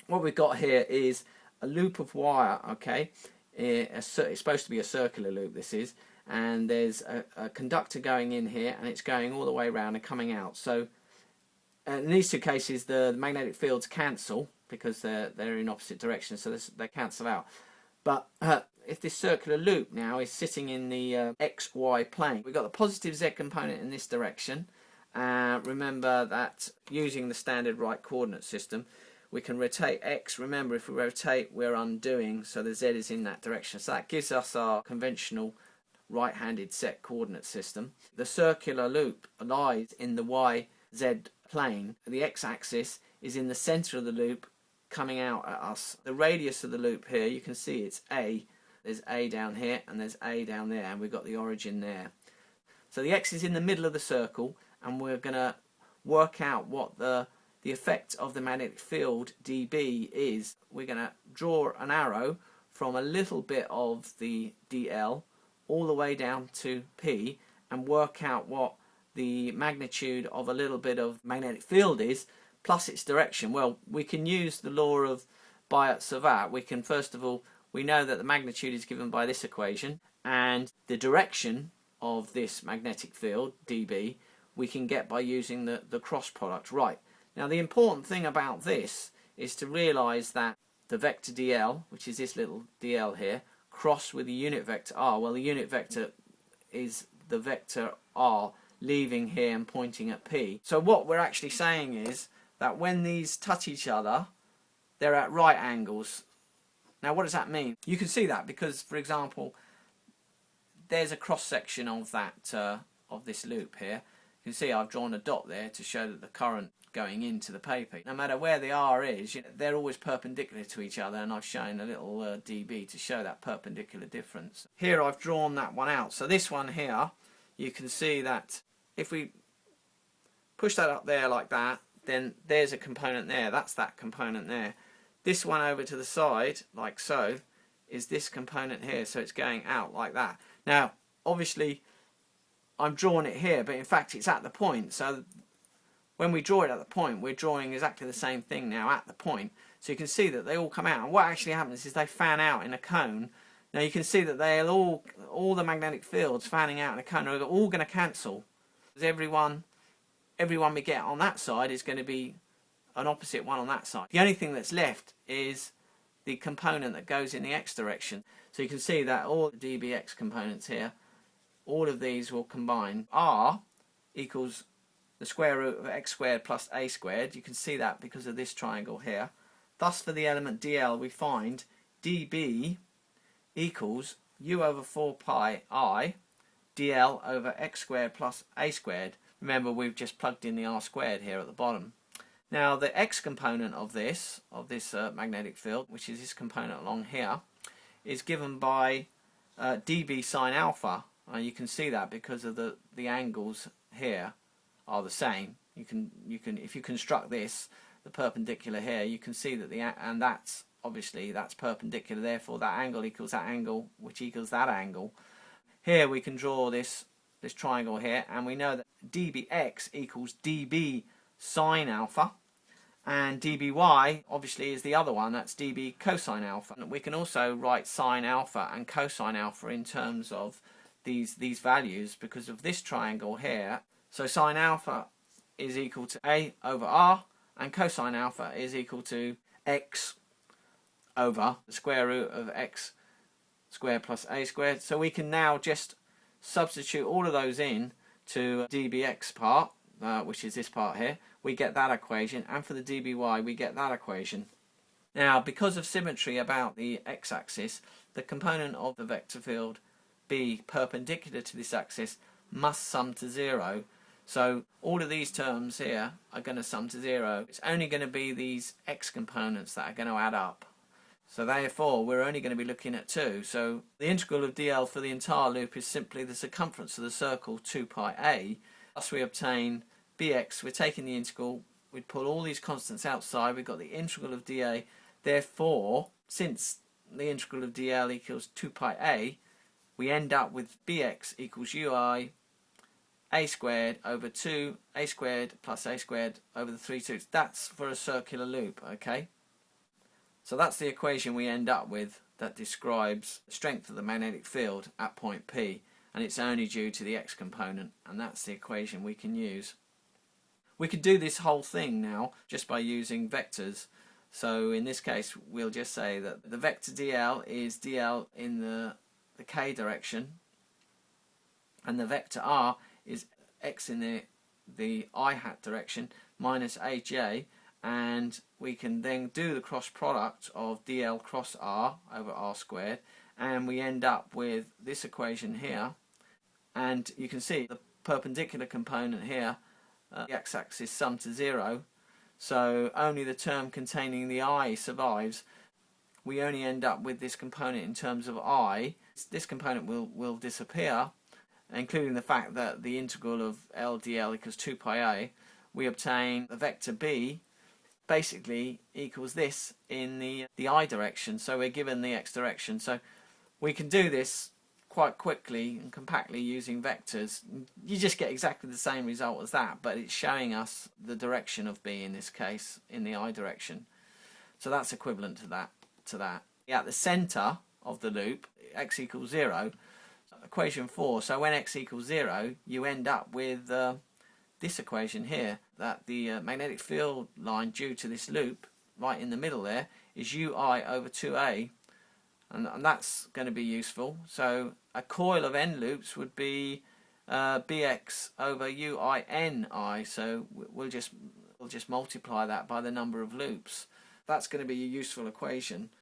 what we've got here is a loop of wire, okay? It's supposed to be a circular loop, this is, and there's a conductor going in here, and it's going all the way around and coming out. So in these two cases, the magnetic fields cancel because they're in opposite directions, so they cancel out. But if this circular loop now is sitting in the XY plane, we've got the positive Z component in this direction. Remember that using the standard right coordinate system, we can rotate X. Remember, if we rotate, we're undoing, so the Z is in that direction. So that gives us our conventional right-handed set coordinate system. The circular loop lies in the YZ plane. The X-axis is in the center of the loop coming out at us. The radius of the loop here, you can see it's A. There's A down here and there's A down there, and we've got the origin there. So the X is in the middle of the circle, and we're going to work out what the effect of the magnetic field dB is. We're going to draw an arrow from a little bit of the dl all the way down to P and work out what the magnitude of a little bit of magnetic field is plus its direction. Well, we can use the law of Biot-Savart. We can, first of all, we know that the magnitude is given by this equation, and the direction of this magnetic field dB we can get by using the cross product. Right, now the important thing about this is to realize that the vector dl, which is this little dl here, cross with the unit vector r. Well, the unit vector is the vector r leaving here and pointing at P. So what we're actually saying is that when these touch each other, they're at right angles. Now what does that mean? You can see that because, for example, there's a cross section of that of this loop here. You can see I've drawn a dot there to show that the current going into the paper, no matter where the R is, they're always perpendicular to each other, and I've shown a little dB to show that perpendicular difference. Here I've drawn that one out. So this one here, you can see that if we push that up there like that, then there's a component there, that's that component there. This one over to the side, like so, is this component here, so it's going out like that. Now, obviously, I'm drawing it here, but in fact it's at the point, so when we draw it at the point, we're drawing exactly the same thing now at the point. So you can see that they all come out, and what actually happens is they fan out in a cone. Now you can see that they'll all the magnetic fields fanning out in a cone are all going to cancel. Because everyone we get on that side is going to be an opposite one on that side. The only thing that's left is the component that goes in the X direction. So you can see that all the dBx components here, all of these will combine. R equals the square root of x squared plus a squared. You can see that because of this triangle here. Thus, for the element dl, we find dB equals u over 4 pi I dl over x squared plus a squared. Remember, we've just plugged in the r squared here at the bottom. Now, the x component of this magnetic field, which is this component along here, is given by dB sine alpha. You can see that because of the angles here are the same. You can if you construct this, the perpendicular here, you can see that and that's obviously that's perpendicular. Therefore, that angle equals that angle, which equals that angle. Here we can draw this triangle here, and we know that dBx equals dB sine alpha, and dBy obviously is the other one. That's dB cosine alpha. We can also write sine alpha and cosine alpha in terms of these values because of this triangle here. So sine alpha is equal to a over r, and cosine alpha is equal to x over the square root of x squared plus a squared. So we can now just substitute all of those in to dBx part, which is this part here. We get that equation, and for the dBy we get that equation. Now, because of symmetry about the x-axis, the component of the vector field B perpendicular to this axis must sum to 0. So all of these terms here are going to sum to 0. It's only going to be these x components that are going to add up. So therefore we're only going to be looking at 2. So the integral of dl for the entire loop is simply the circumference of the circle 2 pi a. Thus we obtain bx. We're taking the integral, we pull all these constants outside, we've got the integral of dA. Therefore, since the integral of dl equals 2 pi a, we end up with bx equals ui a squared over 2 a squared plus a squared over the 3 2's. That's for a circular loop, okay? So that's the equation we end up with that describes the strength of the magnetic field at point P, and it's only due to the x component, and that's the equation we can use. We could do this whole thing now just by using vectors. So in this case we'll just say that the vector dl is dl in the k direction, and the vector r is x in the I hat direction minus aj, and we can then do the cross product of dl cross r over r squared, and we end up with this equation here. And you can see the perpendicular component here, the x-axis sum to 0, so only the term containing the I survives. We only end up with this component in terms of I. This component will disappear, including the fact that the integral of L dl equals 2 pi a. We obtain the vector b basically equals this in the I direction, so we're given the x direction. So we can do this quite quickly and compactly using vectors. You just get exactly the same result as that, but it's showing us the direction of b in this case, in the I direction. So that's equivalent to that. At the centre of the loop, x equals 0, equation 4, so when x equals 0 you end up with this equation here, that the magnetic field line due to this loop right in the middle there is ui over 2a, and that's going to be useful. So a coil of n loops would be bx over uini, so we'll just multiply that by the number of loops. That's going to be a useful equation.